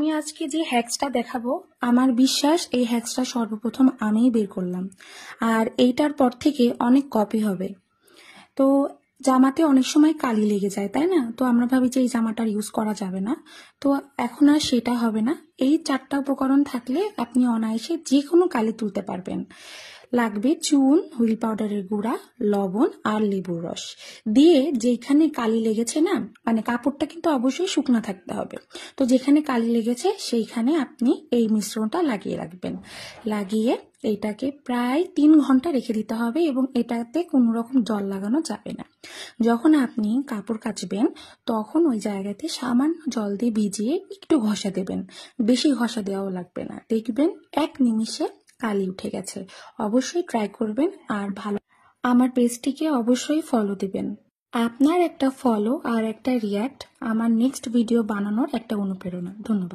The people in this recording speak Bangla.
আমি আজকে যে হ্যাক্সটা দেখাবো, আমার বিশ্বাস এই হ্যাক্সটা সর্বপ্রথম আমিই বের করলাম, আর এইটার পর থেকে অনেক কপি হবে। তো জামাতে অনেক সময় কালি লেগে যায়, তাই না? তো আমরা ভাবি যে এই জামাটার ইউজ করা যাবে না। তো এখন আর সেটা হবে না। এই 4টা উপকরণ থাকলে আপনি অনায়াসে যে কোনো কালি তুলতে পারবেন। লাগবে চুন, হুইল পাউডারের গুঁড়া, লবণ আর লেবুর রস দিয়ে যেখানে কালি লেগেছে না, মানে কাপড়টা কিন্তু অবশ্যই শুকনো থাকতে হবে। তো যেখানে কালি লেগেছে সেইখানে আপনি এই মিশ্রণটা লাগিয়ে রাখবেন। লাগিয়ে এইটাকে প্রায় 3 ঘন্টা রেখে দিতে হবে এবং এটাতে কোনো রকম জল লাগানো যাবে না। যখন আপনি কাপড় কাচবেন তখন ওই জায়গাতে সামান্য জল দিয়ে ভিজিয়ে একটু ঘষা দেবেন, বেশি ঘষা দেওয়াও লাগবে না। দেখবেন 1 নিমিষে কালি উঠে গেছে। অবশ্যই ট্রাই করবেন আর আমার পেজটিকে অবশ্যই ফলো দিবেন। আপনার একটা ফলো আর একটা রিয়াক্ট আমার নেক্সট ভিডিও বানানোর একটা অনুপ্রেরণা। ধন্যবাদ।